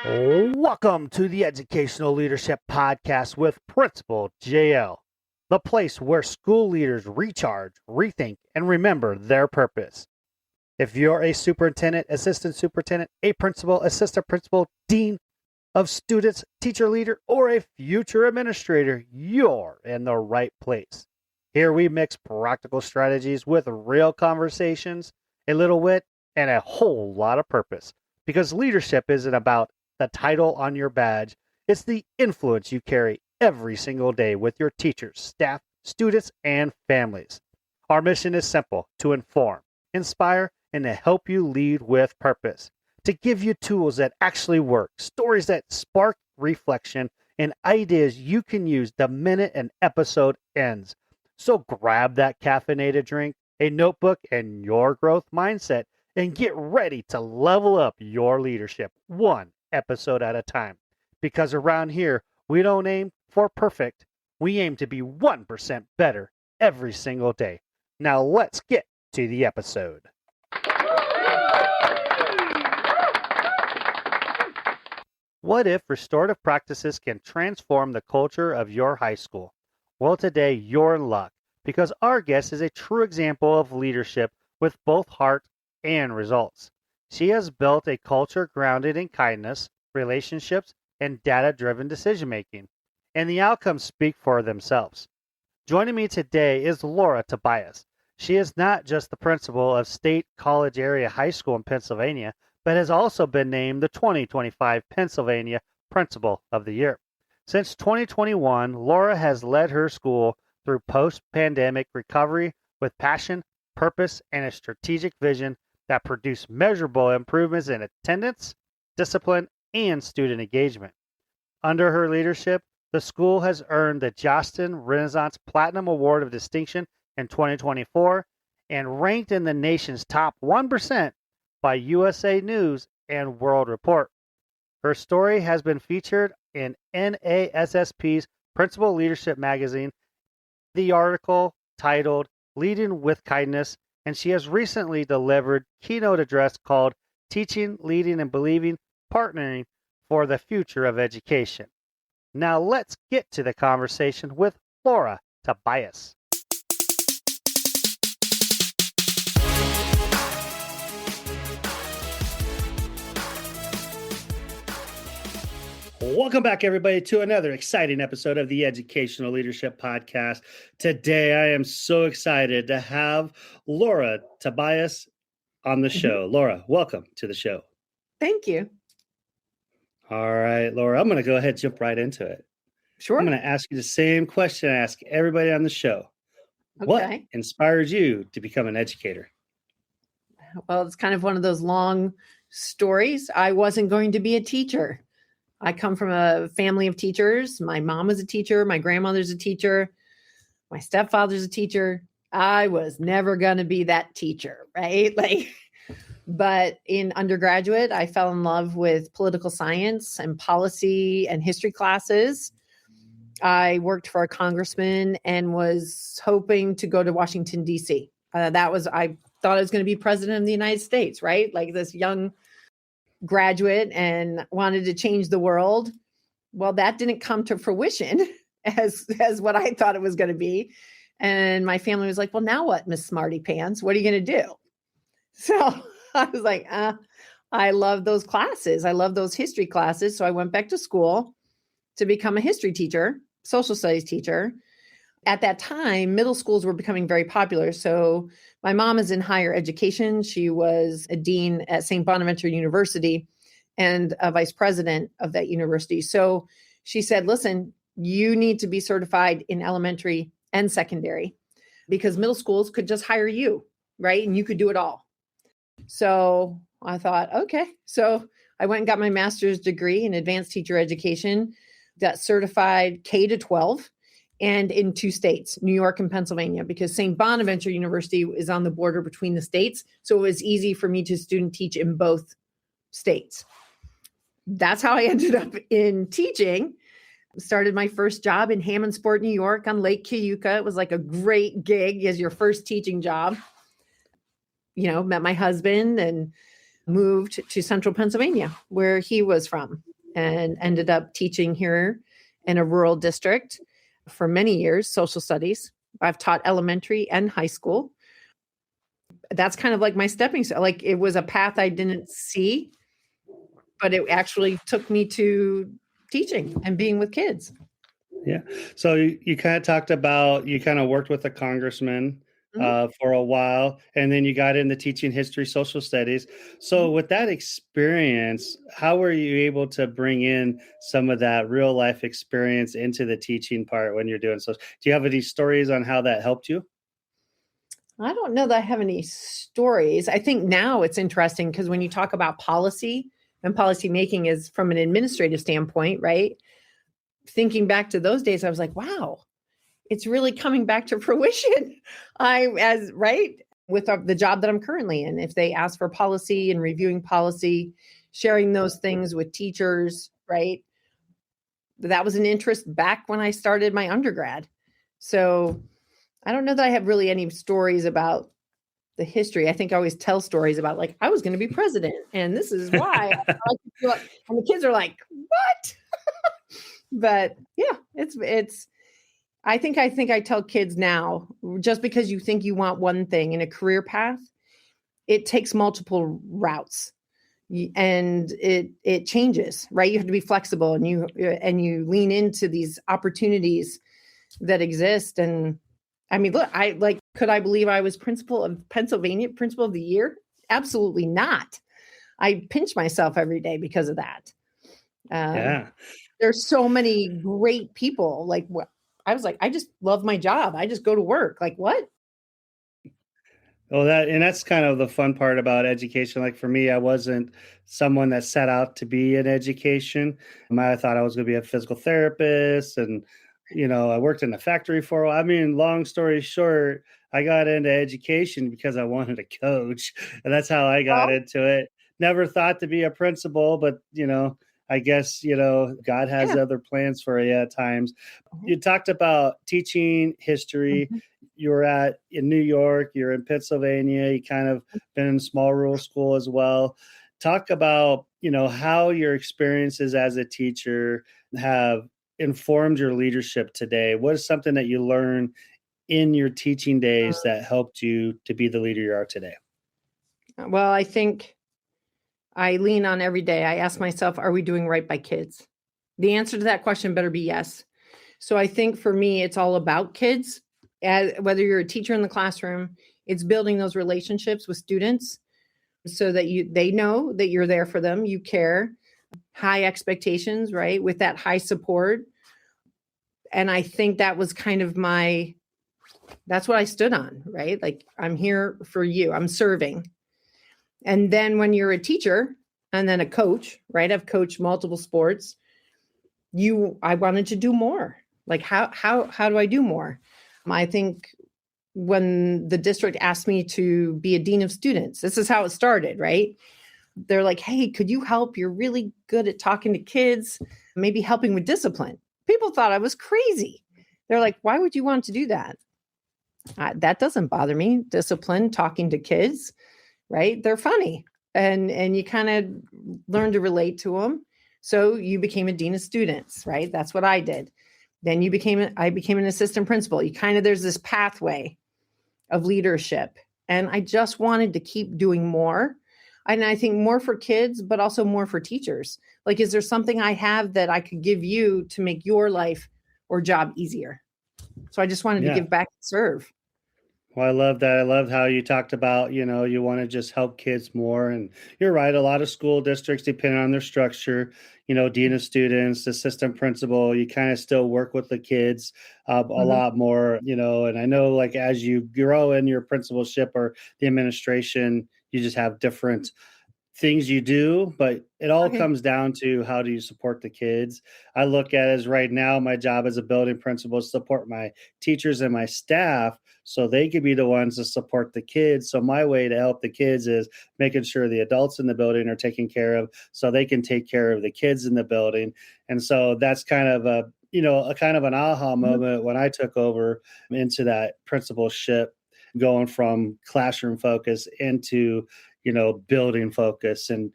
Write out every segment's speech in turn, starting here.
Welcome to the Educational Leadership Podcast with Principal JL, the place where school leaders recharge, rethink, and remember their purpose. If you're a superintendent, assistant superintendent, a principal, assistant principal, dean of students, teacher leader, or a future administrator, you're in the right place. Here we mix practical strategies with real conversations, a little wit, and a whole lot of purpose. Because leadership isn't about the title on your badge, it's the influence you carry every single day with your teachers, staff, students, and families. Our mission is simple: to inform, inspire, and to help you lead with purpose. To give you tools that actually work, stories that spark reflection, and ideas you can use the minute an episode ends. So grab that caffeinated drink, a notebook, and your growth mindset, and get ready to level up your leadership one episode at a time. Because around here, we don't aim for perfect. We aim to be 1% better every single day. Now let's get to the episode. What if restorative practices can transform the culture of your high school? Well, today you're in luck, because our guest is a true example of leadership with both heart and results. She has built a culture grounded in kindness, relationships, and data-driven decision-making, and the outcomes speak for themselves. Joining me today is Laura Tobias. She is not just the principal of State College Area High School in Pennsylvania, but has also been named the 2025 Pennsylvania Principal of the Year. Since 2021, Laura has led her school through post-pandemic recovery with passion, purpose, and a strategic vision that produce measurable improvements in attendance, discipline, and student engagement. Under her leadership, the school has earned the Jostens Renaissance Platinum Award of Distinction in 2024 and ranked in the nation's top 1% by USA News and World Report. Her story has been featured in NASSP's Principal Leadership magazine, the article titled Leading with Kindness, and she has recently delivered a keynote address called Teaching, Leading, and Believing, Partnering for the Future of Education. Now let's get to the conversation with Laura Tobias. Welcome back, everybody, to another exciting episode of the Educational Leadership Podcast. Today, I am so excited to have Laura Tobias on the show. Laura, welcome to the show. Thank you. All right, Laura, I'm going to go ahead and jump right into it. Sure. I'm going to ask you the same question I ask everybody on the show. Okay. What inspired you to become an educator? Well, it's kind of one of those long stories. I wasn't going to be a teacher. I come from a family of teachers. My mom was a teacher. My grandmother's a teacher. My stepfather's a teacher. I was never going to be that teacher, right? But in undergraduate, I fell in love with political science and policy and history classes. I worked for a congressman and was hoping to go to Washington, D.C. I thought I was going to be president of the United States, right? Like this young graduate, and wanted to change the world. Well, that didn't come to fruition as what I thought it was going to be. And my family was like, well, now what, Miss Smarty Pants? What are you going to do? So I was like, I love those classes. I love those history classes. So I went back to school to become a history teacher, social studies teacher. At that time, middle schools were becoming very popular. So my mom is in higher education. She was a dean at St. Bonaventure University and a vice president of that university. So she said, listen, you need to be certified in elementary and secondary because middle schools could just hire you, right? And you could do it all. So I thought, okay. So I went and got my master's degree in advanced teacher education, got certified K to 12. And in 2 states, New York and Pennsylvania, because St. Bonaventure University is on the border between the states. So it was easy for me to student teach in both states. That's how I ended up in teaching. Started my first job in Hammondsport, New York on Lake Cayuga. It was like a great gig as your first teaching job. Met my husband and moved to central Pennsylvania, where he was from. and ended up teaching here in a rural district for many years, social studies. I've taught elementary and high school. That's kind of like my stepping stone. Like it was a path I didn't see, but it actually took me to teaching and being with kids. Yeah. So you kind of talked about, you kind of worked with a congressman for a while, and then you got into teaching history, social studies. So with that experience, how were you able to bring in some of that real life experience into the teaching part when you're doing so? Do you have any stories on how that helped you? I don't know that I have any stories. I think now it's interesting because when you talk about policy and policy making is from an administrative standpoint, right? Thinking back to those days, I was like, wow, it's really coming back to fruition. Right with the job that I'm currently in. If they ask for policy and reviewing policy, sharing those things with teachers, right? That was an interest back when I started my undergrad. So I don't know that I have really any stories about the history. I think I always tell stories about like, I was going to be president and this is why. And the kids are like, what? But yeah, it's, I think I tell kids now, just because you think you want one thing in a career path, it takes multiple routes and it changes, right? You have to be flexible and you lean into these opportunities that exist. And I mean, look, could I believe I was principal of Pennsylvania, principal of the year? Absolutely not. I pinch myself every day because of that. Yeah. There's so many great people. Like I was like, I just love my job. I just go to work. Like what? Well, that's kind of the fun part about education. Like for me, I wasn't someone that set out to be in education. I thought I was going to be a physical therapist, and I worked in a factory for a while. I mean, long story short, I got into education because I wanted to coach, and that's how I got into it. Never thought to be a principal, but I guess God has other plans for you at times. You talked about teaching history. You were in New York, you're in Pennsylvania, you kind of been in small rural school as well. Talk about, how your experiences as a teacher have informed your leadership today. What is something that you learned in your teaching days that helped you to be the leader you are today? Well, I think I lean on every day. I ask myself, are we doing right by kids? The answer to that question better be yes. So I think for me, it's all about kids. Whether you're a teacher in the classroom, it's building those relationships with students so that they know that you're there for them, you care, high expectations, right? With that high support. And I think that was kind of that's what I stood on, right? Like, I'm here for you, I'm serving. And then when you're a teacher and then a coach, right? I've coached multiple sports. I wanted to do more. Like, how do I do more? I think when the district asked me to be a dean of students, this is how it started, right? They're like, hey, could you help? You're really good at talking to kids, maybe helping with discipline. People thought I was crazy. They're like, why would you want to do that? That doesn't bother me. Discipline, talking to kids, right? They're funny. And you kind of learn to relate to them. So you became a dean of students, right? That's what I did. Then I became an assistant principal. There's this pathway of leadership. And I just wanted to keep doing more. And I think more for kids, but also more for teachers. Like, is there something I have that I could give you to make your life or job easier? So I just wanted to give back and serve. Well, I love that. I love how you talked about, you want to just help kids more. And you're right. A lot of school districts, depending on their structure, dean of students, assistant principal, you kind of still work with the kids a lot more, and I know like as you grow in your principalship or the administration, you just have different things you do, but it all comes down to how do you support the kids. I look at it as right now, my job as a building principal is support my teachers and my staff so they could be the ones to support the kids. So my way to help the kids is making sure the adults in the building are taken care of so they can take care of the kids in the building. And so that's kind of a kind of an aha moment when I took over into that principalship, going from classroom focus into building focus and,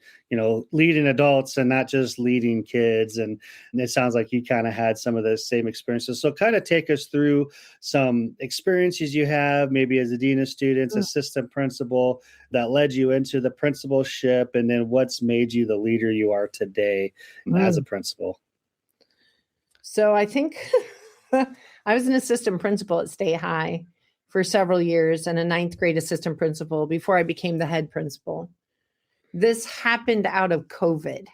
leading adults and not just leading kids. And it sounds like you kind of had some of those same experiences. So kind of take us through some experiences you have, maybe as a dean of students, assistant principal, that led you into the principalship, and then what's made you the leader you are today as a principal. So I think I was an assistant principal at State High for several years and a ninth grade assistant principal before I became the head principal. This happened out of COVID.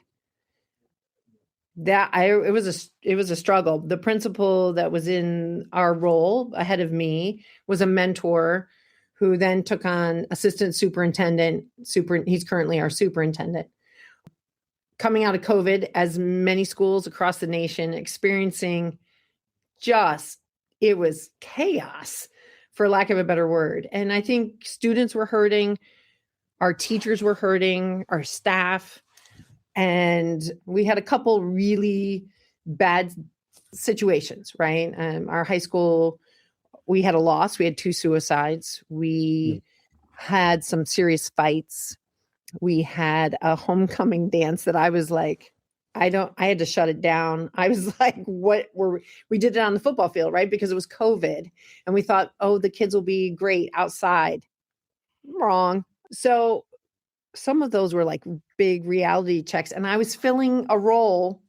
It was a struggle. The principal that was in our role ahead of me was a mentor who then took on assistant superintendent. He's currently our superintendent. Coming out of COVID, as many schools across the nation experiencing it was chaos, for lack of a better word. And I think students were hurting, our teachers were hurting, our staff, and we had a couple really bad situations, right? Our high school, we had a loss. We had 2 suicides. We had some serious fights. We had a homecoming dance that I was like, I had to shut it down. I was like, we did it on the football field, right? Because it was COVID. And we thought, oh, the kids will be great outside. Wrong. So some of those were like big reality checks. And I was filling a role.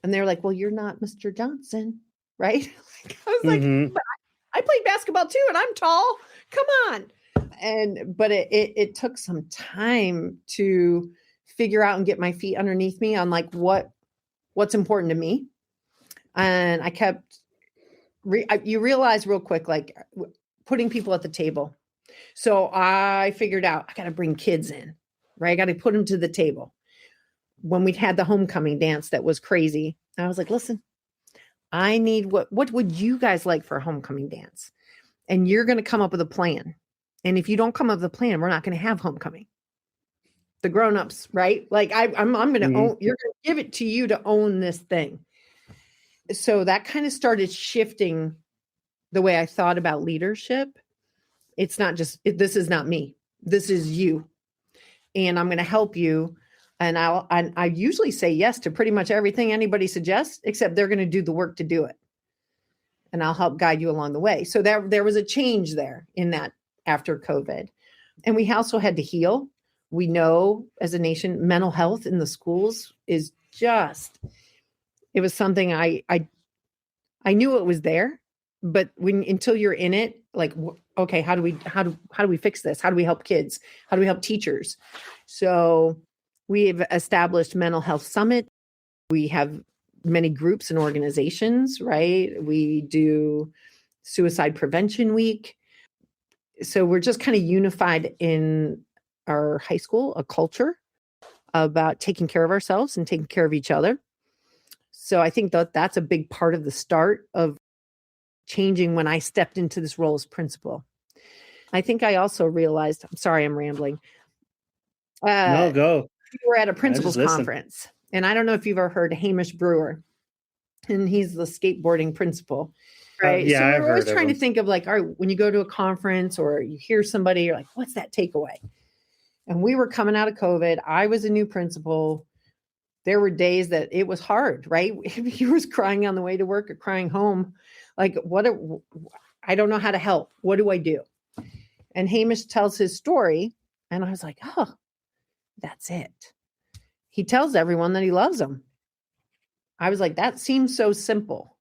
And they were like, well, you're not Mr. Johnson, right? I was like, but I played basketball too, and I'm tall. Come on. But it took some time to figure out and get my feet underneath me on like what's important to me. And I kept, you realize real quick, like putting people at the table. So I figured out I got to bring kids in, right? I got to put them to the table. When we had the homecoming dance that was crazy, I was like, listen, I need what would you guys like for a homecoming dance? And you're going to come up with a plan. And if you don't come up with a plan, we're not going to have homecoming. The grownups, right? Like I'm going to own, you're going to give it to you to own this thing. So that kind of started shifting the way I thought about leadership. It's not just, this is not me. This is you. And I'm going to help you. And I usually say yes to pretty much everything anybody suggests, except they're going to do the work to do it. And I'll help guide you along the way. So there was a change there in that after COVID. And we also had to heal. We know as a nation, mental health in the schools is it was something I knew it was there, but until you're in it, like, okay, how do we fix this? How do we help kids? How do we help teachers? So we've established Mental Health Summit. We have many groups and organizations, right? We do Suicide Prevention Week. So we're just kind of unified in our high school, a culture about taking care of ourselves and taking care of each other. So I think that's a big part of the start of changing when I stepped into this role as principal. I think I also realized, I'm sorry, I'm rambling. No, go. We were at a principal's conference, and I don't know if you've ever heard of Hamish Brewer, and he's the skateboarding principal, right? Yeah, so I've we're always heard of trying to him. think of like, all right, when you go to a conference or you hear somebody, you're like, what's that takeaway? And we were coming out of COVID. I was a new principal. There were days that it was hard, right? He was crying on the way to work or crying home. Like, I don't know how to help. What do I do? And Hamish tells his story. And I was like, oh, that's it. He tells everyone that he loves them. I was like, that seems so simple.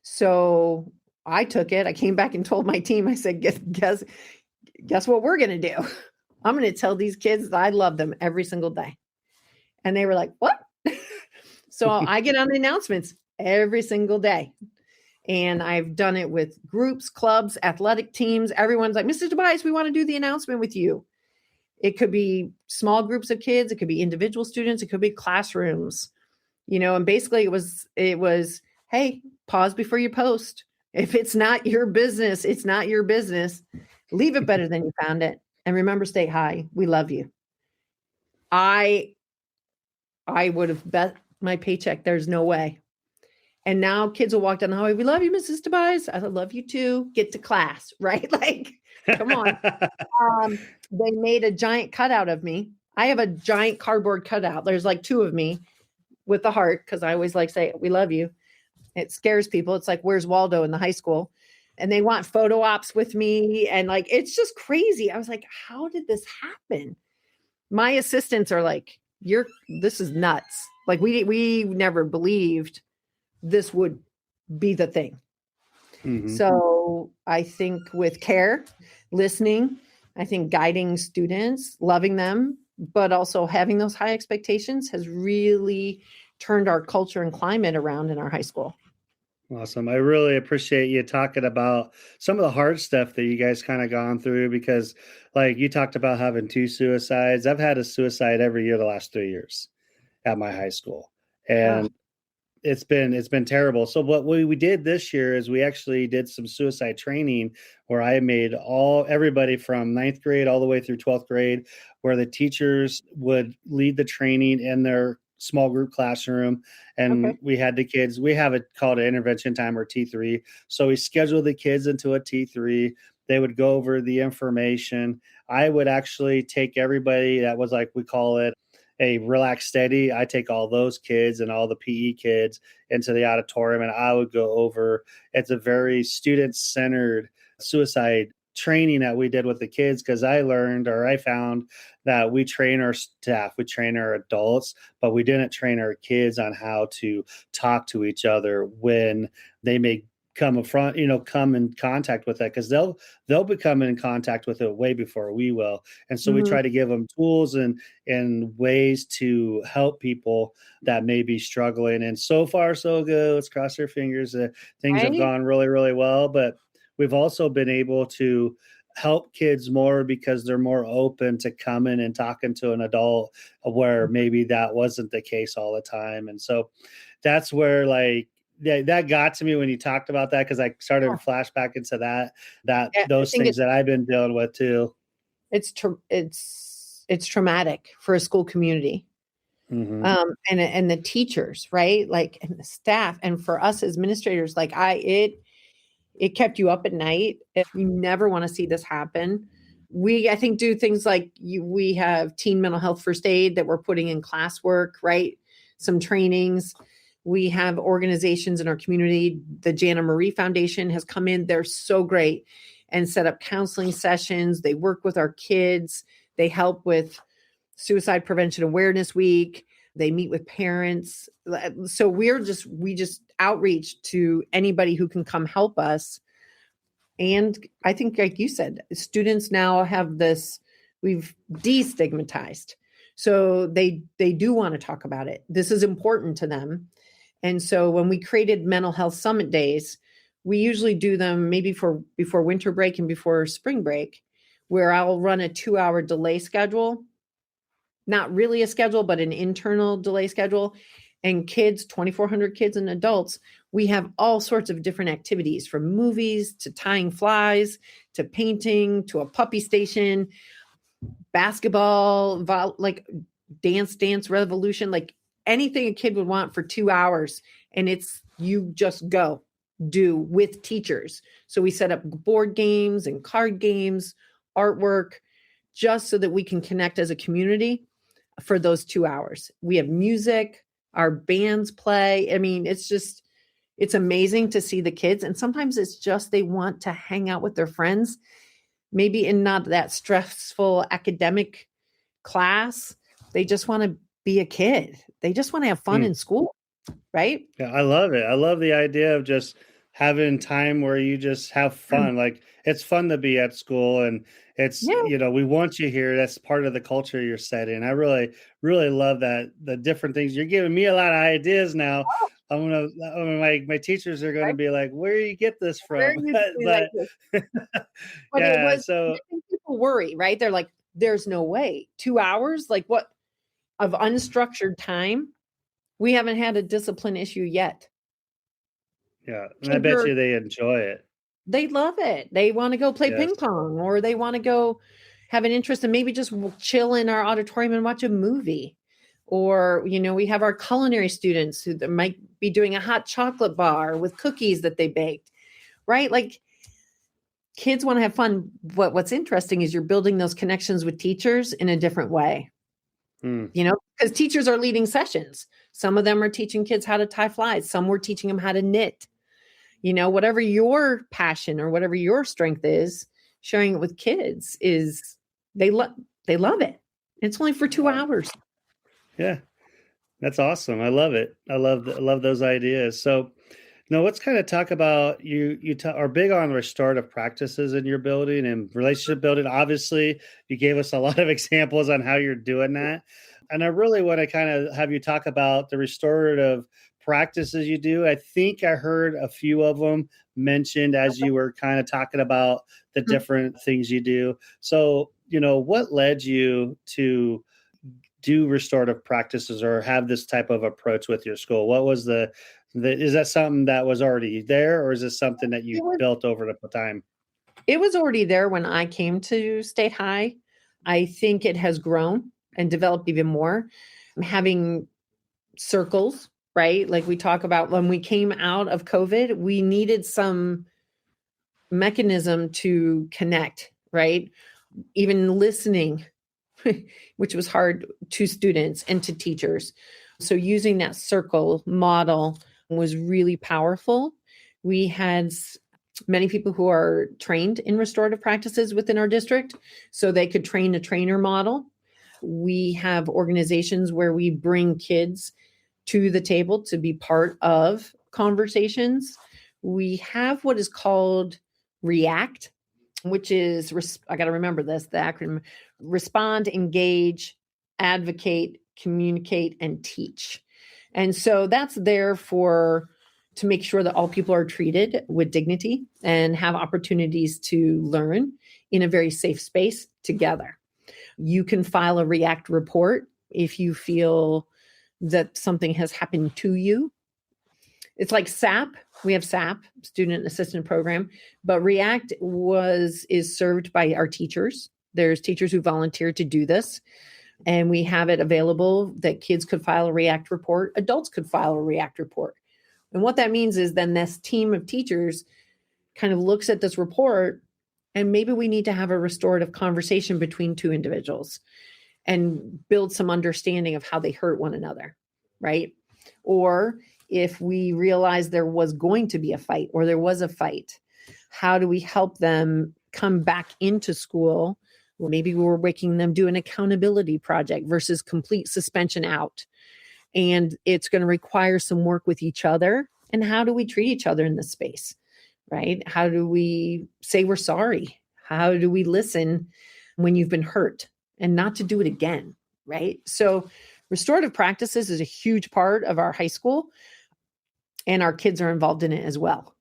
So I took it. I came back and told my team, I said, guess what we're going to do? I'm going to tell these kids that I love them every single day. And they were like, what? So I get on the announcements every single day. And I've done it with groups, clubs, athletic teams. Everyone's like, Mrs. Tobias, we want to do the announcement with you. It could be small groups of kids. It could be individual students. It could be classrooms, and basically it was, hey, pause before you post. If it's not your business, it's not your business. Leave it better than you found it. And remember, State High, we love you. I would have bet my paycheck. There's no way. And now kids will walk down the hallway. We love you, Mrs. Tobias. I love you too. Get to class, right? Like Come on. They made a giant cutout of me. I have a giant cardboard cutout. There's like two of me with the heart, because I always like say, we love you. It scares people. It's like, where's Waldo in the high school? And they want photo ops with me. And like, it's just crazy. I was like, how did this happen? My assistants are like, this is nuts. Like we never believed this would be the thing. So I think with care, listening, I think guiding students, loving them, but also having those high expectations has really turned our culture and climate around in our high school. Awesome. I really appreciate you talking about some of the hard stuff that you guys kind of gone through, because like you talked about having 2 suicides. I've had a suicide every year the last 3 years at my high school. And it's been terrible. So what we did this year is we actually did some suicide training where I made everybody from 9th grade all the way through 12th grade, where the teachers would lead the training in their small group classroom. And we had the kids, we have it called an intervention time, or T3. So we scheduled the kids into a T3. They would go over the information. I would actually take everybody that was, like, we call it a relax steady. I take all those kids and all the PE kids into the auditorium, and I would go over. It's a very student-centered suicide training that we did with the kids, because I found that we train our staff, we train our adults, but we didn't train our kids on how to talk to each other when they may come in contact with that, because they'll become in contact with it way before we will. And so we try to give them tools and ways to help people that may be struggling. And so far so good. Let's cross our fingers that things have gone really, really well. But we've also been able to help kids more because they're more open to coming and talking to an adult, where maybe that wasn't the case all the time. And so that's where, like, that got to me when you talked about that, because I started to flash back into those things that I've been dealing with too. It's traumatic for a school community. And the teachers, right? Like, and the staff, and for us as administrators, like it kept you up at night. If you never want to see this happen, I think do things like we have teen mental health first aid that we're putting in classwork, right? Some trainings. We have organizations in our community. The Jana Marie Foundation has come in. They're so great and set up counseling sessions. They work with our kids. They help with Suicide Prevention Awareness Week. They meet with parents. So we just outreach to anybody who can come help us. And I think, like you said, students now have this, we've destigmatized. So they do want to talk about it. This is important to them. And so when we created mental health summit days, we usually do them maybe before winter break and before spring break, where I'll run a 2-hour delay schedule. Not really a schedule, but an internal delay schedule. And kids, 2,400 kids and adults, we have all sorts of different activities, from movies to tying flies, to painting, to a puppy station, basketball, like dance revolution, like anything a kid would want for 2 hours. And you just do with teachers. So we set up board games and card games, artwork, just so that we can connect as a community for those 2 hours. We have music, our bands play. I mean, it's amazing to see the kids. And sometimes it's just they want to hang out with their friends, maybe in not that stressful academic class. They just want to be a kid. They just want to have fun in school, right? Yeah, I love it. I love the idea of just having time where you just have fun. Like, it's fun to be at school, and it's, we want you here. That's part of the culture you're setting. I really, really love that. The different things you're giving me a lot of ideas now. My teachers are going to be like, where do you get this from? But yeah, so people worry, right? They're like, there's no way 2 hours, like what, of unstructured time. We haven't had a discipline issue yet. Yeah. And I bet you they enjoy it. They love it. They want to go play ping pong, or they want to go have an interest and maybe just chill in our auditorium and watch a movie. Or, we have our culinary students who might be doing a hot chocolate bar with cookies that they baked, right? Like, kids want to have fun. What's interesting is you're building those connections with teachers in a different way, Hmm. because teachers are leading sessions. Some of them are teaching kids how to tie flies. Some were teaching them how to knit. Whatever your passion or whatever your strength is, sharing it with kids is they love it. It's only for 2 hours. Yeah, that's awesome. I love it. I love those ideas. So, let's kind of talk about are big on restorative practices in your building and relationship building. Obviously, you gave us a lot of examples on how you're doing that. And I really want to kind of have you talk about the restorative practices you do. I think I heard a few of them mentioned as you were kind of talking about the different things you do. So, what led you to do restorative practices or have this type of approach with your school? What was is that something that was already there, or is this something that you built over the time? It was already there when I came to State High. I think it has grown and developed even more. Having circles, right? Like we talk about when we came out of COVID, we needed some mechanism to connect, right? Even listening, which was hard to students and to teachers. So using that circle model was really powerful. We had many people who are trained in restorative practices within our district, so they could train a trainer model. We have organizations where we bring kids to the table to be part of conversations. We have what is called REACT, which is, I got to remember this, the acronym: respond, engage, advocate, communicate, and teach. And so that's there to make sure that all people are treated with dignity and have opportunities to learn in a very safe space together. You can file a REACT report if you feel that something has happened to you. It's like SAP. We have SAP, Student Assistance Program, but REACT is served by our teachers. There's teachers who volunteer to do this, and we have it available that kids could file a REACT report, adults could file a REACT report. And what that means is then this team of teachers kind of looks at this report, and maybe we need to have a restorative conversation between two individuals and build some understanding of how they hurt one another, right? Or if we realize there was going to be a fight or there was a fight, how do we help them come back into school? Or maybe we're making them do an accountability project versus complete suspension out. And it's going to require some work with each other. And how do we treat each other in this space, right? How do we say we're sorry? How do we listen when you've been hurt and not to do it again, right? So restorative practices is a huge part of our high school, and our kids are involved in it as well,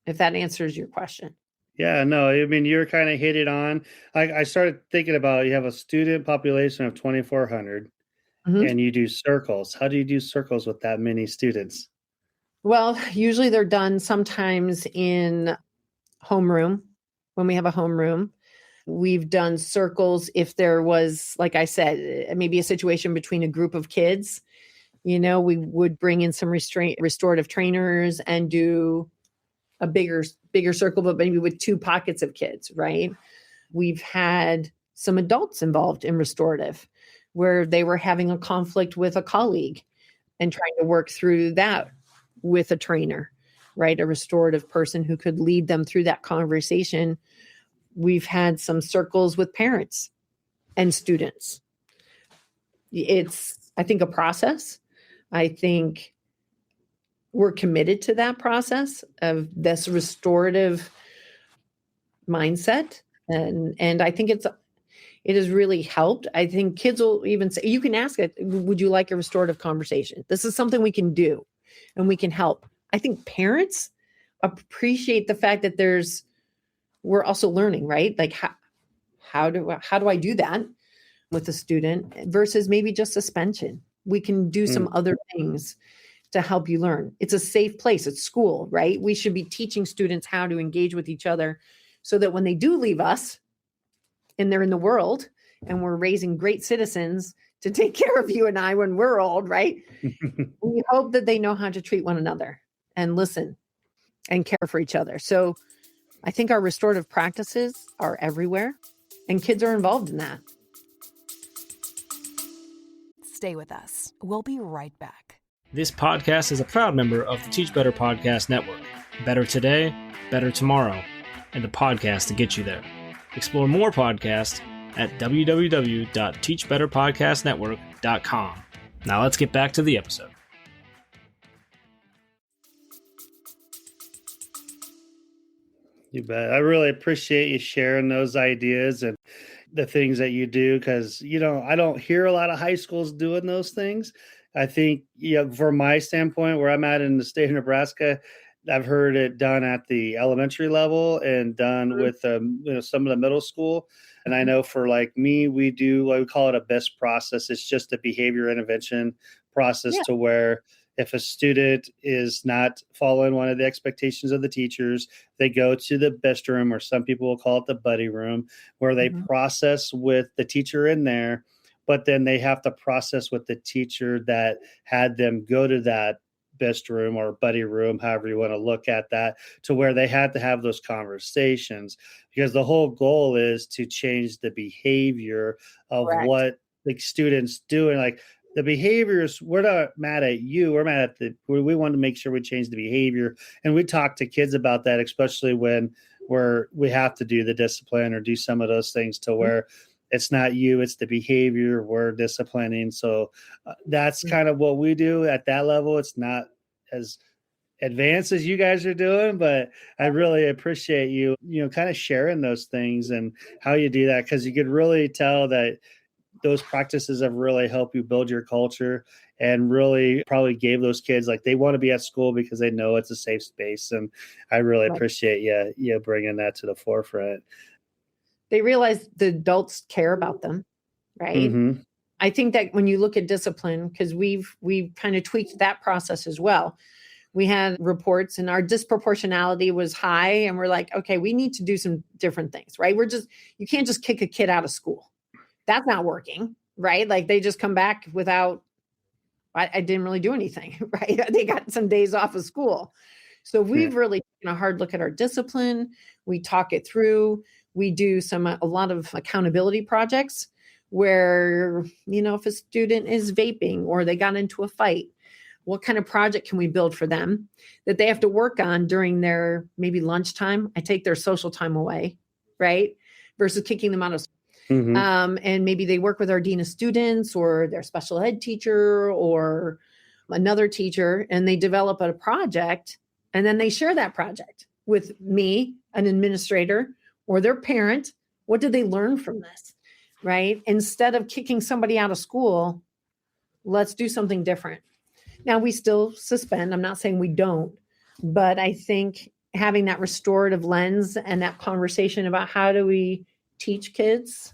if that answers your question. Yeah, no, I mean, you're kind of hit it on. I started thinking about, you have a student population of 2,400 and you do circles. How do you do circles with that many students? Well, usually they're done sometimes in homeroom, when we have a homeroom. We've done circles if there was, like I said, maybe a situation between a group of kids. We would bring in some restorative trainers and do a bigger circle, but maybe with two pockets of kids, right? We've had some adults involved in restorative where they were having a conflict with a colleague and trying to work through that with a trainer, right? A restorative person who could lead them through that conversation. We've had some circles with parents and students. It's, I think, a process. I think we're committed to that process of this restorative mindset. And I think it has really helped. I think kids will even say, you can ask it, would you like a restorative conversation? This is something we can do and we can help. I think parents appreciate the fact that we're also learning, right? Like how do I do that with a student versus maybe just suspension? We can do some other things to help you learn. It's a safe place. It's school, right? We should be teaching students how to engage with each other so that when they do leave us and they're in the world and we're raising great citizens to take care of you and I when we're old, right? We hope that they know how to treat one another and listen and care for each other. So I think our restorative practices are everywhere, and kids are involved in that. Stay with us. We'll be right back. This podcast is a proud member of the Teach Better Podcast Network. Better today, better tomorrow, and the podcast to get you there. Explore more podcasts at www.teachbetterpodcastnetwork.com. Now let's get back to the episode. You bet. I really appreciate you sharing those ideas and the things that you do because, I don't hear a lot of high schools doing those things. I think, from my standpoint, where I'm at in the state of Nebraska, I've heard it done at the elementary level and done with some of the middle school. And I know for like me, we do what we call it a BEST process. It's just a behavior intervention process to where if a student is not following one of the expectations of the teachers, they go to the BEST room, or some people will call it the buddy room, where they process with the teacher in there, but then they have to process with the teacher that had them go to that BEST room or buddy room, however you want to look at that, to where they had to have those conversations, because the whole goal is to change the behavior of what the students doing. Like the behaviors, we're not mad at you. We're mad at we want to make sure we change the behavior. And we talk to kids about that, especially when we have to do the discipline or do some of those things to where it's not you, it's the behavior we're disciplining. So that's kind of what we do at that level. It's not as advanced as you guys are doing, but I really appreciate you, kind of sharing those things and how you do that, because you could really tell that those practices have really helped you build your culture and really probably gave those kids, like, they want to be at school because they know it's a safe space. And I really appreciate you bringing that to the forefront. They realize the adults care about them, right? I think that when you look at discipline, because we've kind of tweaked that process as well. We had reports and our disproportionality was high, and we're like, okay, we need to do some different things, right? You can't just kick a kid out of school. That's not working, right? Like they just come back without, I didn't really do anything, right? They got some days off of school. So we've really taken a hard look at our discipline. We talk it through. We do a lot of accountability projects where, if a student is vaping or they got into a fight, what kind of project can we build for them that they have to work on during their maybe lunchtime? I take their social time away, right? Versus kicking them out of school. And maybe they work with our dean of students or their special ed teacher or another teacher, and they develop a project, and then they share that project with me, an administrator, or their parent. What did they learn from this, right? Instead of kicking somebody out of school, let's do something different. Now, we still suspend. I'm not saying we don't, but I think having that restorative lens and that conversation about how do we teach kids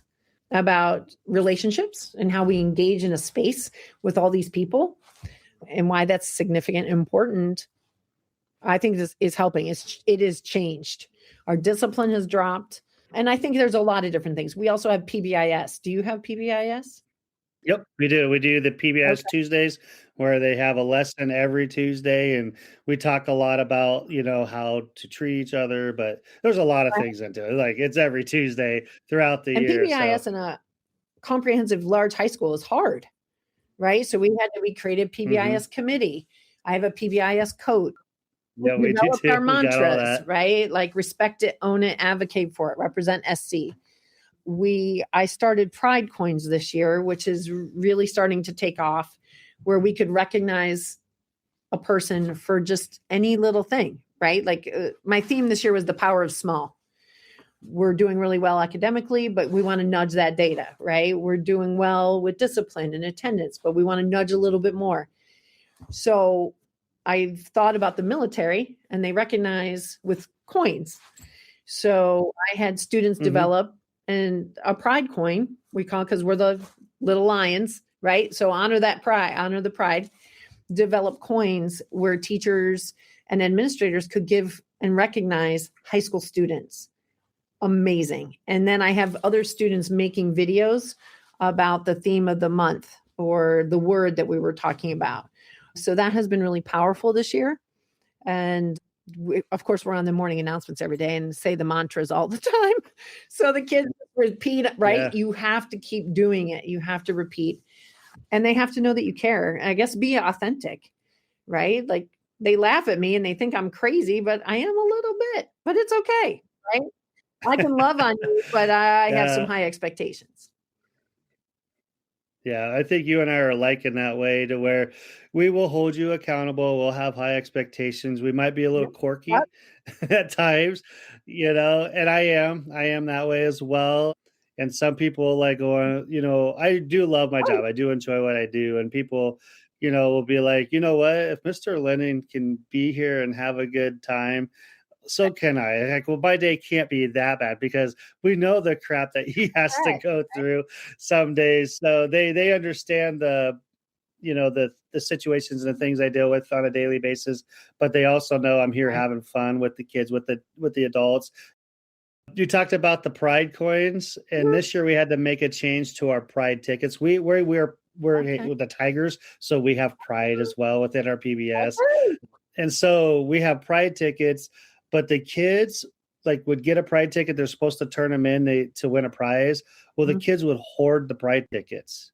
about relationships and how we engage in a space with all these people and why that's significant and important, I think this is helping. It is changed. Our discipline has dropped. And I think there's a lot of different things. We also have PBIS. Do you have PBIS? Yep, we do. We do the PBIS Tuesdays, where they have a lesson every Tuesday. And we talk a lot about, how to treat each other, but there's a lot of things into it. Like it's every Tuesday throughout the year. And PBIS in a comprehensive large high school is hard, right? So we created PBIS committee. I have a PBIS code. Yeah, we do too. Our mantras, right? Like respect it, own it, advocate for it, represent SC. I started Pride Coins this year, which is really starting to take off, where we could recognize a person for just any little thing, right? Like my theme this year was the power of small. We're doing really well academically, but we want to nudge that data, right? We're doing well with discipline and attendance, but we want to nudge a little bit more. So I've thought about the military, and they recognize with coins. So I had students develop a pride coin, we call it, because we're the little lions, right? So honor the pride, develop coins where teachers and administrators could give and recognize high school students. Amazing. And then I have other students making videos about the theme of the month or the word that we were talking about. So that has been really powerful this year. And of course, we're on the morning announcements every day and say the mantras all the time. So the kids repeat, right? Yeah. You have to keep doing it. You have to repeat. And they have to know that you care. I guess be authentic, right? Like they laugh at me and they think I'm crazy, but I am a little bit, but it's okay, right? I can love on you, but I have some Yeah. high expectations. Yeah, I think you and I are alike in that way to where we will hold you accountable. We'll have high expectations. We might be a little Yep. quirky at times, and I am that way as well. And some people like going, I do love my Oh, job. I do enjoy what I do. And people, will be like, you know what? If Mr. Lennon can be here and have a good time, so can I. Like, well, my day can't be that bad because we know the crap that he has to right. go through some days. So they understand the situations and the things I deal with on a daily basis, but they also know I'm here Right. having fun with the kids, with the adults. You talked about the Pride coins, and Mhm. this year we had to make a change to our Pride tickets. We're Okay. with the Tigers, so we have Pride as well within our PBS. Okay. And so we have Pride tickets, but the kids like would get a Pride ticket. They're supposed to turn them in to win a prize. Well, the Mhm. kids would hoard the Pride tickets.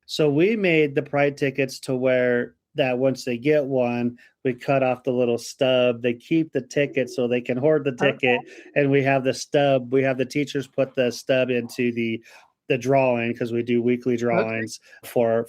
So we made the Pride tickets to where that once they get one, we cut off the little stub. They keep the ticket so they can hoard the Okay. ticket, and we have the stub. We have the teachers put the stub into the drawing because we do weekly Okay. drawings for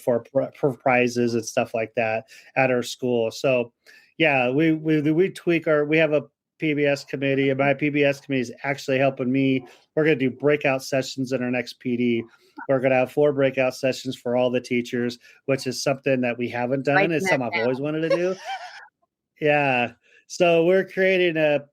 prizes and stuff like that at our school. So yeah, we tweak we have a PBS committee, and my PBS committee is actually helping me. We're going to do breakout sessions in our next PD. We're going to have 4 breakout sessions for all the teachers, which is something that we haven't done. Writing It's that something I've down. always wanted to do. Yeah. So we're creating a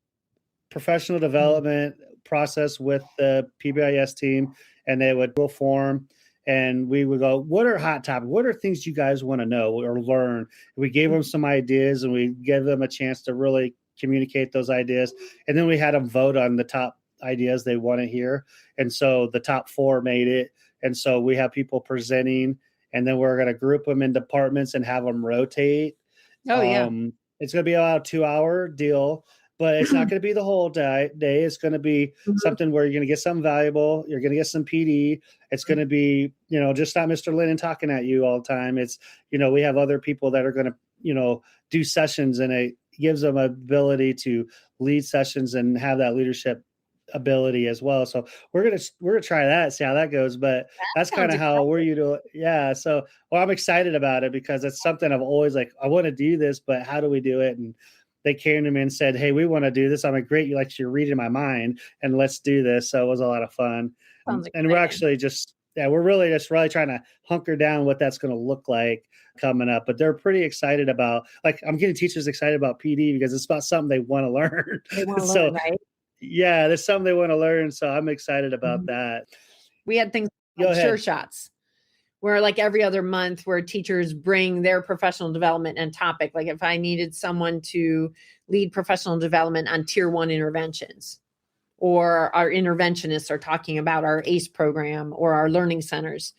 professional Mm. development process with the PBIS team, and they would go form, and we would go, what are hot topics? What are things you guys want to know or learn? We gave them some ideas, and we gave them a chance to really communicate those ideas. And then we had them vote on the top ideas they want to hear. And so the top 4 made it. And so we have people presenting, and then we're going to group them in departments and have them rotate. Oh, yeah. It's going to be about a 2-hour deal, but it's not going to be the whole day. It's going to be Mhm. something where you're going to get something valuable. You're going to get some PD. It's going to be, just not Mr. Lennon talking at you all the time. It's, we have other people that are going to, do sessions, and it gives them ability to lead sessions and have that leadership ability as well. So we're gonna try that, see how that goes. But that's kind Sounds of how exciting. yeah. So I'm excited about it because it's something I've always like, I want to do this, but how do we do it? And they came to me and said, hey, we want to do this. I'm like, great, you're reading my mind, and let's do this. So it was a lot of fun. Sounds And we're exciting. actually we're really trying to hunker down what that's going to look like coming up. But they're pretty excited about, like, I'm getting teachers excited about PD because it's about something they want to learn. They want to So learn, right? yeah, there's something they want to learn. So I'm excited about Mhm. that. We had things Go called sure ahead. shots, where like every other month where teachers bring their professional development and topic. Like if I needed someone to lead professional development on tier 1 interventions, or our interventionists are talking about our ACE program or our learning centers,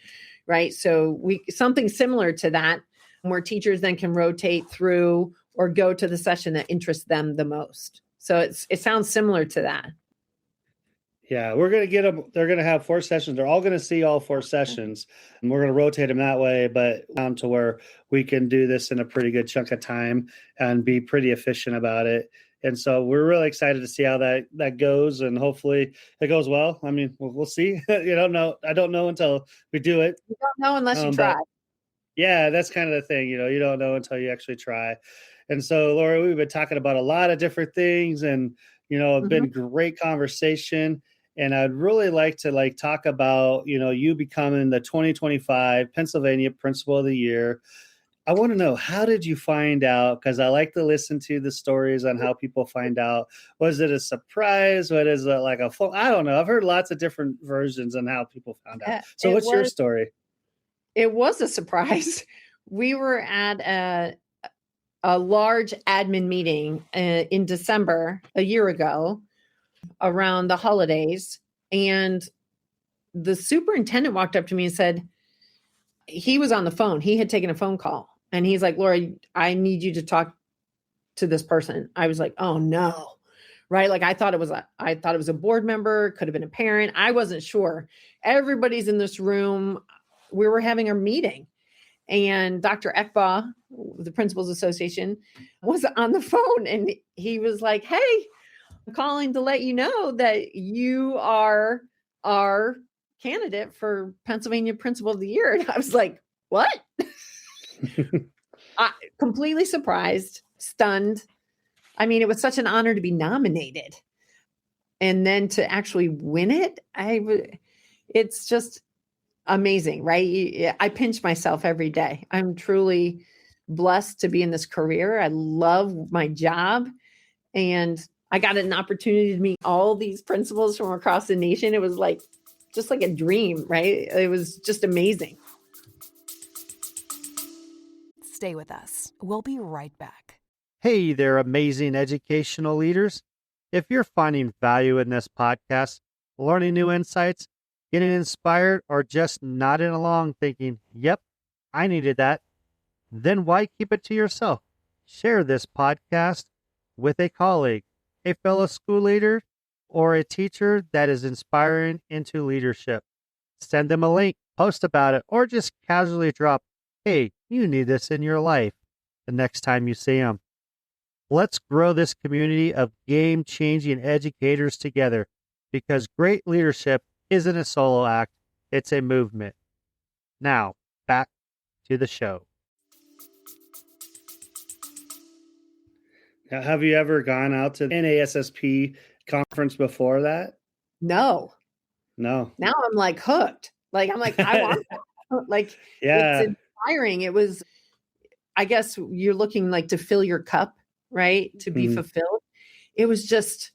right? So something similar to that, where teachers then can rotate through or go to the session that interests them the most. So it sounds similar to that. Yeah, we're going to get them. They're going to have 4 sessions. They're all going to see all 4 sessions, and we're going to rotate them that way, but down to where we can do this in a pretty good chunk of time and be pretty efficient about it. And so we're really excited to see how that goes, and hopefully it goes well. I mean, we'll see. You don't know. I don't know until we do it. You don't know unless you try. But yeah, that's kind of the thing. You don't know until you actually try. And so, Laura, we've been talking about a lot of different things, and it's Mhm. been great conversation. And I'd really like to talk about you becoming the 2025 Pennsylvania Principal of the Year. I want to know, how did you find out? Because I like to listen to the stories on how people find out. Was it a surprise? What is it, like I don't know. I've heard lots of different versions on how people found out. So It what's your was story? it was a surprise. We were at a large admin meeting in December a year ago around the holidays, and the superintendent walked up to me and said, he was on the phone. He had taken a phone call, and he's like, Laura, I need you to talk to this person. I was like, oh no. Right. Like I thought it was a board member, could have been a parent. I wasn't sure. Everybody's in this room. We were having our meeting and Dr. Ekba, the Principals Association, was on the phone and he was like, hey, I'm calling to let you know that you are our candidate for Pennsylvania Principal of the Year. And I was like, what? Completely surprised, stunned. I mean, it was such an honor to be nominated. And then to actually win it, it's just amazing, right? I pinch myself every day. I'm truly blessed to be in this career. I love my job. And I got an opportunity to meet all these principals from across the nation. It was like, just like a dream, right? It was just amazing. Stay with us. We'll be right back. Hey there, amazing educational leaders. If you're finding value in this podcast, learning new insights, getting inspired, or just nodding along thinking, yep, I needed that, then why keep it to yourself? Share this podcast with a colleague, a fellow school leader, or a teacher that is inspiring into leadership. Send them a link, post about it, or just casually drop, hey, you need this in your life the next time you see them. Let's grow this community of game-changing educators together because great leadership isn't a solo act, it's a movement. Now, back to the show. Now, have you ever gone out to the NASSP conference before that? No. No. Now I'm like hooked. Like, I'm like, I want that. Like, Yeah. It's inspiring. It was, I guess you're looking like to fill your cup, right? To be fulfilled. It was just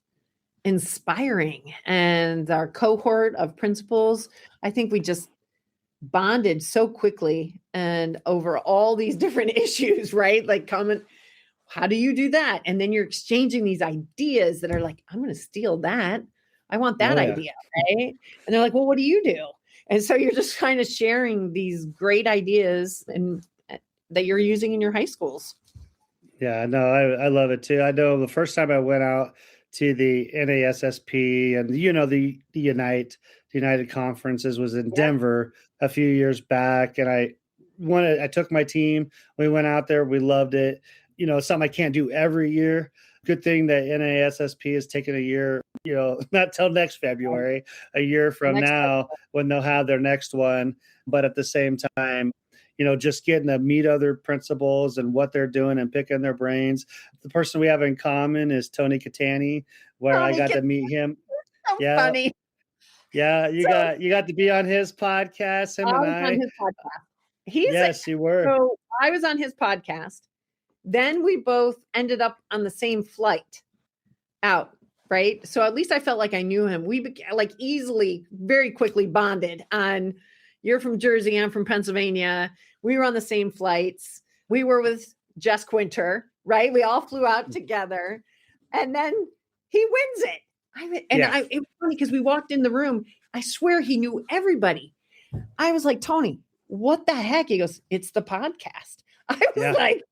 inspiring. And our cohort of principals, I think we just bonded so quickly and over all these different issues, right? Like comment, how do you do that? And then you're exchanging these ideas that are like, I'm going to steal that. I want that idea, right? And they're like, well, what do you do? And so you're just kind of sharing these great ideas and that you're using in your high schools. Yeah, no, I love it too. I know the first time I went out to the NASSP and the United conferences was in Denver a few years back, and I took my team. We went out there. We loved it. It's something I can't do every year. Good thing that NASSP is taking a year, not till next February, a year from now when they'll have their next one. But at the same time, just getting to meet other principals and what they're doing and picking their brains. The person we have in common is Tony Catani, where I got to meet him. So funny. Yeah, you got to be on his podcast. Him and I. On his podcast. You were. So I was on his podcast. Then we both ended up on the same flight out, right? So at least I felt like I knew him. We easily, very quickly bonded on, you're from Jersey, I'm from Pennsylvania. We were on the same flights. We were with Jess Quinter, right? We all flew out together. And then he wins it. It was funny because we walked in the room. I swear he knew everybody. I was like, Tony, what the heck? He goes, it's the podcast. I was like,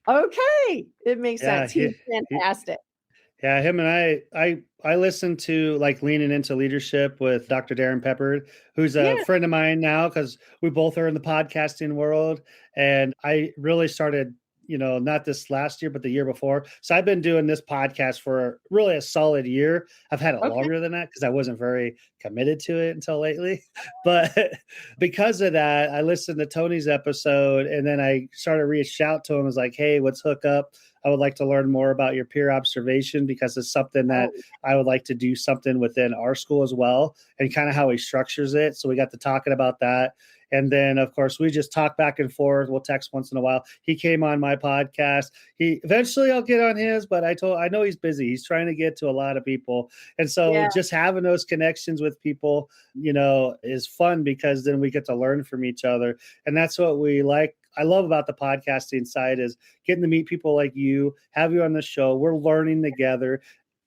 okay, it makes sense. He's fantastic. Him and I listened to Leaning Into Leadership with Dr. Darren Peppard, who's a friend of mine now because we both are in the podcasting world. And I really started, not this last year, but the year before. So I've been doing this podcast for really a solid year. I've had it longer than that because I wasn't very committed to it until lately. But because of that, I listened to Tony's episode and then I started reaching out to him. I was like, hey, let's hook up. I would like to learn more about your peer observation because it's something that I would like to do something within our school as well and kind of how he structures it. So we got to talking about that. And then, of course, we just talk back and forth. We'll text once in a while. He came on my podcast. Eventually I'll get on his, but I know he's busy. He's trying to get to a lot of people. And so just having those connections with people, is fun because then we get to learn from each other. And that's what we like. I love about the podcasting side is getting to meet people like you, have you on the show. We're learning together.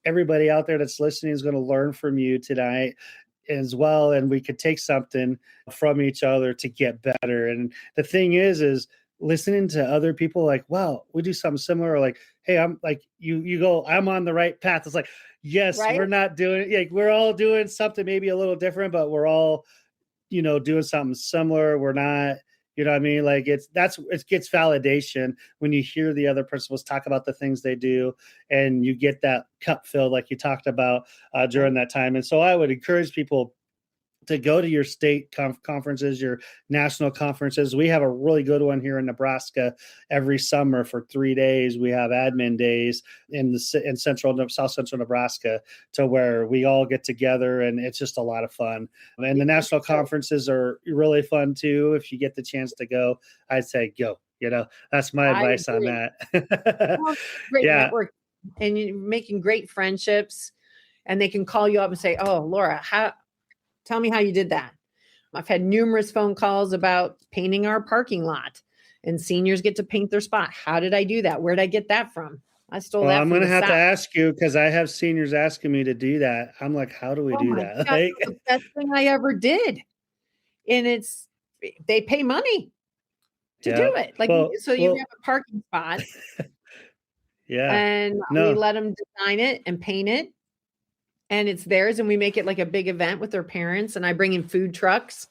Everybody out there that's listening is going to learn from you tonight as well. And we could take something from each other to get better. And the thing is listening to other people like, wow, we do something similar. Or like, hey, I'm like, you go, I'm on the right path. It's like, yes, Right? we're not doing like we're all doing something maybe a little different, but we're all, doing something similar. We're not, what I mean? Like it gets validation when you hear the other principals talk about the things they do and you get that cup filled, like you talked about during that time. And so I would encourage people to go to your state conferences, your national conferences. We have a really good one here in Nebraska every summer for 3 days. We have admin days in South Central Nebraska, to where we all get together and it's just a lot of fun. And the national conferences are really fun too. If you get the chance to go, I'd say go. That's my advice on that. Well, great Yeah. network, and you're making great friendships, and they can call you up and say, "Oh, Laura, tell me how you did that." I've had numerous phone calls about painting our parking lot, and seniors get to paint their spot. How did I do that? Where did I get that from? I stole that I'm from going to the have to South. ask you, because I have seniors asking me to do that. I'm like, how do we Oh do my that? God, it's the best thing I ever did. And they pay money to do it. Like, so you have a parking spot, yeah, and we let them design it and paint it, and it's theirs. And we make it like a big event with their parents. And I bring in food trucks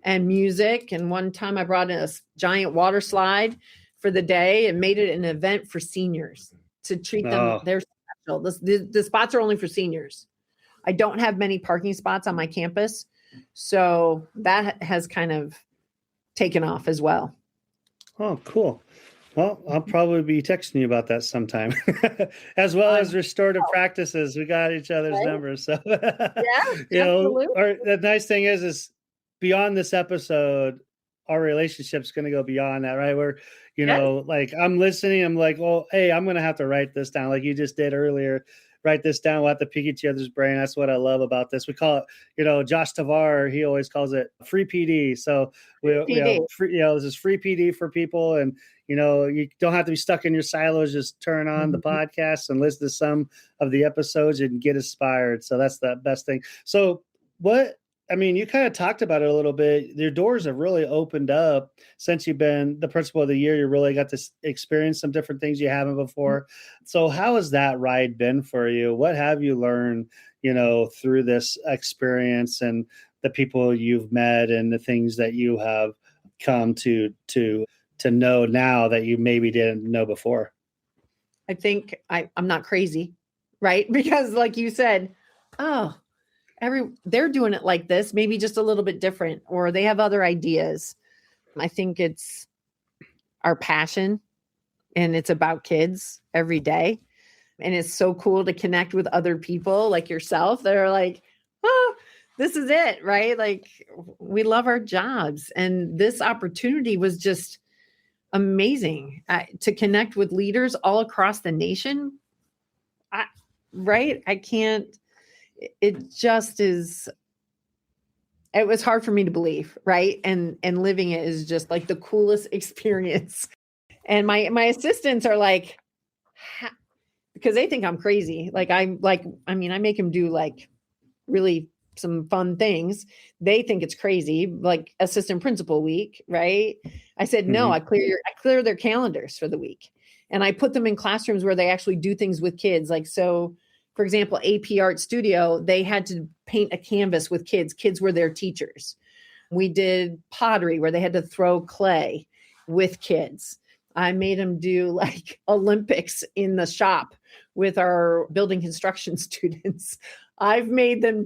and music. And one time I brought in a giant water slide for the day and made it an event for seniors to treat them. They're special. The spots are only for seniors. I don't have many parking spots on my campus, so that has kind of taken off as well. Oh, cool. Well, I'll probably be texting you about that sometime, as well as restorative practices. We got each other's numbers. So, absolutely. The nice thing is beyond this episode, our relationship's going to go beyond that, right? Where, like I'm listening, I'm like, oh, hey, I'm going to have to write this down, like you just did earlier. Write this down. We'll have to pick each other's brain. That's what I love about this. We call it, Josh Tavar, he always calls it free PD. So this is free PD for people. And, you don't have to be stuck in your silos. Just turn on the podcast and listen to some of the episodes and get inspired. So that's the best thing. So you kind of talked about it a little bit. Your doors have really opened up since you've been the principal of the year. You really got to experience some different things you haven't before. So how has that ride been for you? What have you learned, through this experience, and the people you've met and the things that you have come to know now that you maybe didn't know before? I think I'm not crazy, right? Because like you said, they're doing it like this, maybe just a little bit different, or they have other ideas. I think it's our passion, and it's about kids every day. And it's so cool to connect with other people like yourself that are like, oh, this is it, right? Like, we love our jobs. And this opportunity was just amazing to connect with leaders all across the nation. It just is. It was hard for me to believe, right? And living it is just like the coolest experience. And my assistants are like, because they think I'm crazy. I make them do like really some fun things. They think it's crazy, like assistant principal week, right? I said, no, I clear their calendars for the week. And I put them in classrooms where they actually do things with kids. Like, so for example, AP Art Studio, they had to paint a canvas with kids. Kids were their teachers. We did pottery where they had to throw clay with kids. I made them do like Olympics in the shop with our building construction students. I've made them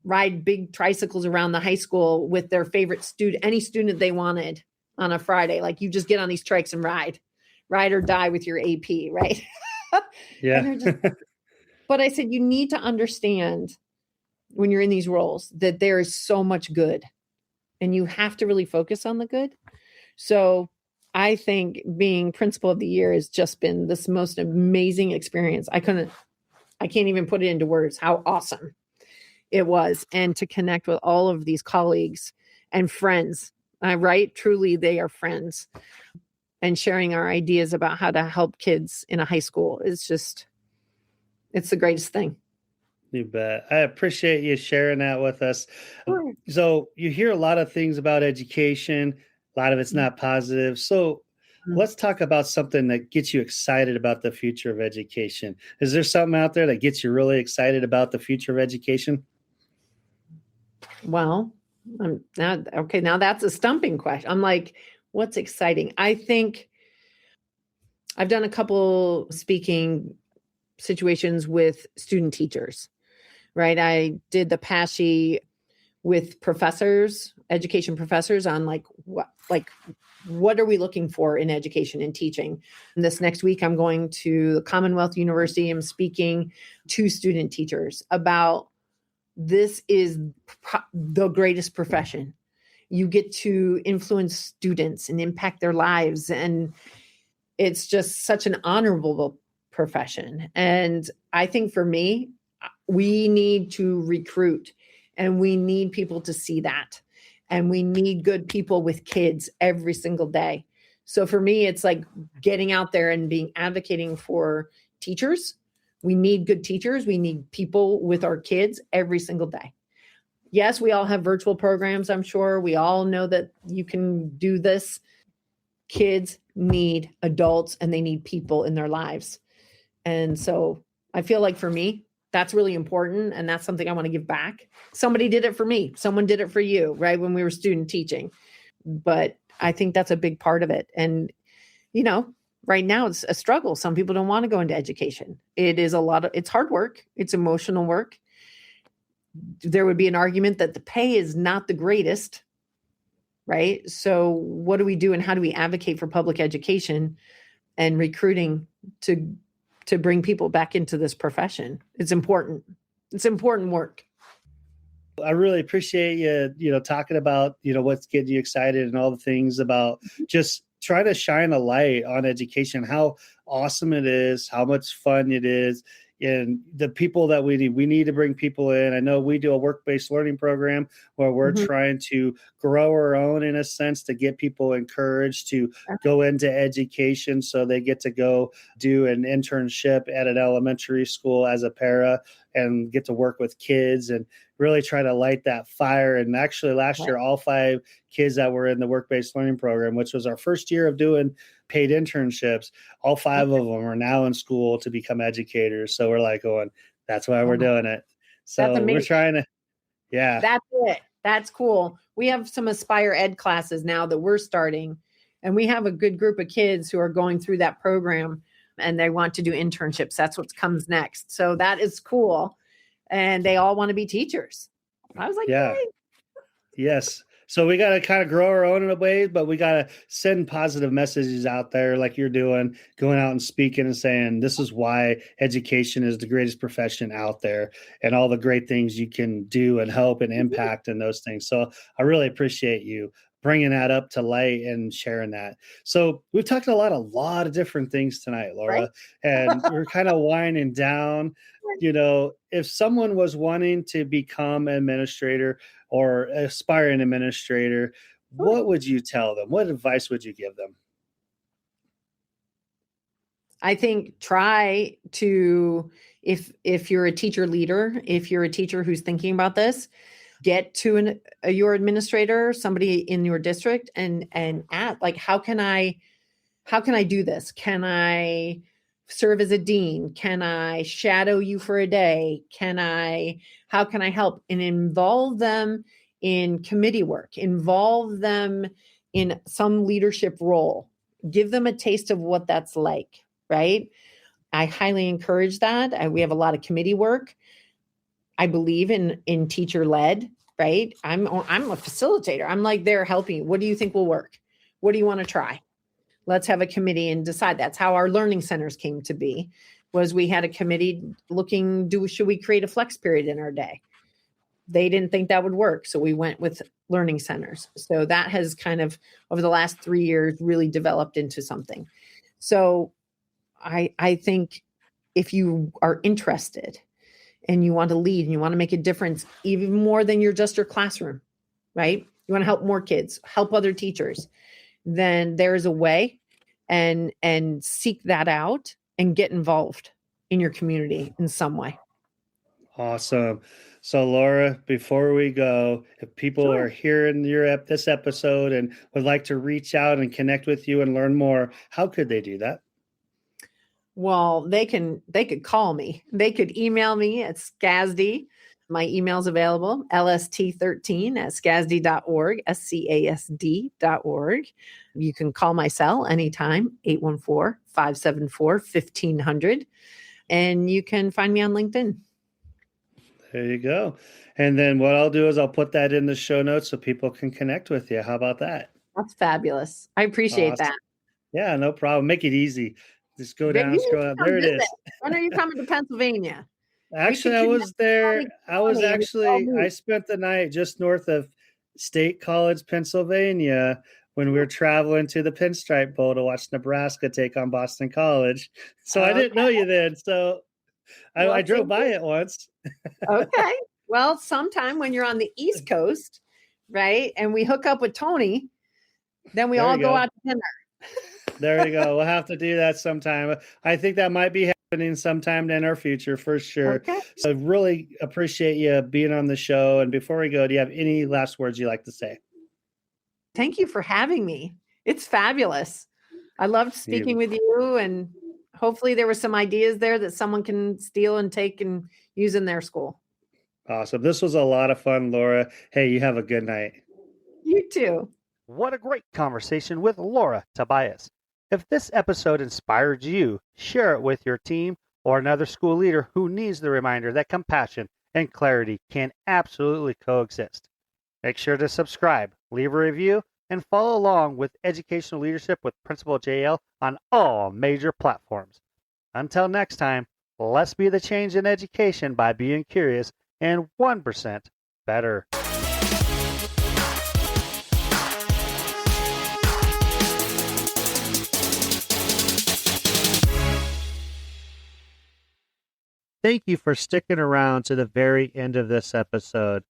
ride big tricycles around the high school with their favorite student, any student they wanted on a Friday. Like, you just get on these trikes and ride or die with your AP, right? Yeah. But I said, you need to understand when you're in these roles that there is so much good, and you have to really focus on the good. So I think being principal of the year has just been this most amazing experience. I can't even put it into words how awesome it was. And to connect with all of these colleagues and friends, right? Truly, they are friends. And sharing our ideas about how to help kids in a high school is just, it's the greatest thing. You bet. I appreciate you sharing that with us. Sure. So you hear a lot of things about education. A lot of it's not positive. So let's talk about something that gets you excited about the future of education. Is there something out there that gets you really excited about the future of education? Well, now that's a stumping question. I'm like, what's exciting? I think I've done a couple speaking situations with student teachers, right? I did the PASHE with professors, education professors, on what are we looking for in education and teaching? And this next week, I'm going to the Commonwealth University. I'm speaking to student teachers about this is the greatest profession. You get to influence students and impact their lives. And it's just such an honorable profession. And I think for me, we need to recruit, and we need people to see that. And we need good people with kids every single day. So for me, it's like getting out there and advocating for teachers. We need good teachers. We need people with our kids every single day. Yes, we all have virtual programs, I'm sure. We all know that you can do this. Kids need adults, and they need people in their lives. And so I feel like for me, that's really important. And that's something I want to give back. Somebody did it for me. Someone did it for you, right? When we were student teaching. But I think that's a big part of it. And, right now it's a struggle. Some people don't want to go into education. It's hard work. It's emotional work. There would be an argument that the pay is not the greatest, right? So what do we do, and how do we advocate for public education and recruiting to bring people back into this profession? It's important. It's important work. I really appreciate you, talking about, what's getting you excited and all the things about just try to shine a light on education, how awesome it is, how much fun it is, and the people that we need to bring people in. I know we do a work-based learning program where we're trying to grow our own, in a sense, to get people encouraged to go into education, so they get to go do an internship at an elementary school as a para and get to work with kids and really try to light that fire. And actually last year, all 5 kids that were in the work-based learning program, which was our first year of doing paid internships, all 5 of them are now in school to become educators. So we're like going, that's why we're doing it. So we're trying to, yeah. That's it. That's cool. We have some Aspire Ed classes now that we're starting, and we have a good group of kids who are going through that program, and they want to do internships. That's what comes next. So that is cool. And they all want to be teachers. I was like, yeah. Great. Yes. So we got to kind of grow our own in a way, but we got to send positive messages out there like you're doing, going out and speaking and saying, this is why education is the greatest profession out there, and all the great things you can do and help and impact and those things. So I really appreciate you bringing that up to light and sharing that. So we've talked a lot of different things tonight, Laura, Right? and we're kind of winding down. If someone was wanting to become an administrator or aspiring administrator, what would you tell them? What advice would you give them? I think try to, if you're a teacher leader, if you're a teacher who's thinking about this, get to your administrator, somebody in your district, and ask, like, how can I do this? Can I serve as a dean? Can I shadow you for a day? How can I help? And involve them in committee work, involve them in some leadership role, give them a taste of what that's like, right? I highly encourage that. We have a lot of committee work. I believe in teacher led, right? I'm a facilitator. I'm like there helping you. What do you think will work? What do you want to try? Let's have a committee and decide. That's how our learning centers came to be, was we had a committee looking, should we create a flex period in our day? They didn't think that would work. So we went with learning centers. So that has kind of, over the last 3 years, really developed into something. So I think if you are interested and you want to lead and you want to make a difference, even more than just your classroom, right? You want to help more kids, help other teachers, then there's a way, and seek that out and get involved in your community in some way. Awesome. So, Laura, before we go, if people Sure. are hearing this episode and would like to reach out and connect with you and learn more, how could they do that? Well, they could call me. They could email me at SCASD. My email's available, lst13@scasd.org, scasd.org. You can call my cell anytime, 814-574-1500. And you can find me on LinkedIn. There you go. And then what I'll do is I'll put that in the show notes so people can connect with you. How about that? That's fabulous. I appreciate Awesome. that. Yeah, no problem. Make it easy. Just go You down, need scroll to down. come There it is. visit. When are you coming to Pennsylvania? Actually, I was there. I I spent the night just north of State College, Pennsylvania, when we were traveling to the Pinstripe Bowl to watch Nebraska take on Boston College. So I didn't know you then. So I drove by it once. Okay. Well, sometime when you're on the East Coast, right, and we hook up with Tony, then we There all you go go. out to dinner. There you go. We'll have to do that sometime. I think that might be happening sometime in our future for sure. Okay. So really appreciate you being on the show. And before we go, do you have any last words you like to say? Thank you for having me. It's fabulous. I loved speaking with you, and hopefully there were some ideas there that someone can steal and take and use in their school. Awesome. This was a lot of fun, Laura. Hey, you have a good night. You too. What a great conversation with Laura Tobias. If this episode inspired you, share it with your team or another school leader who needs the reminder that compassion and clarity can absolutely coexist. Make sure to subscribe, leave a review, and follow along with Educational Leadership with Principal JL on all major platforms. Until next time, let's be the change in education by being curious and 1% better. Thank you for sticking around to the very end of this episode.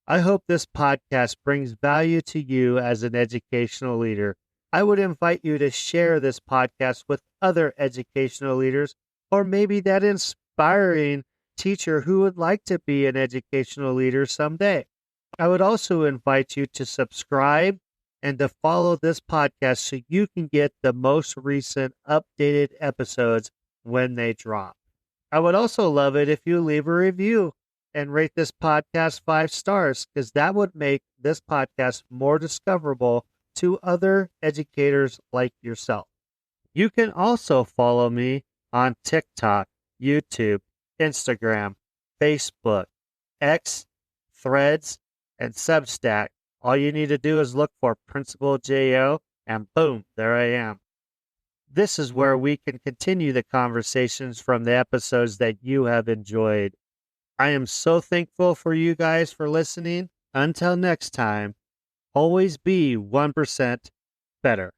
I hope this podcast brings value to you as an educational leader. I would invite you to share this podcast with other educational leaders, or maybe that inspiring teacher who would like to be an educational leader someday. I would also invite you to subscribe and to follow this podcast so you can get the most recent updated episodes when they drop. I would also love it if you leave a review and rate this podcast 5 stars, because that would make this podcast more discoverable to other educators like yourself. You can also follow me on TikTok, YouTube, Instagram, Facebook, X, Threads, and Substack. All you need to do is look for Principal JO, and boom, there I am. This is where we can continue the conversations from the episodes that you have enjoyed. I am so thankful for you guys for listening. Until next time, always be 1% better.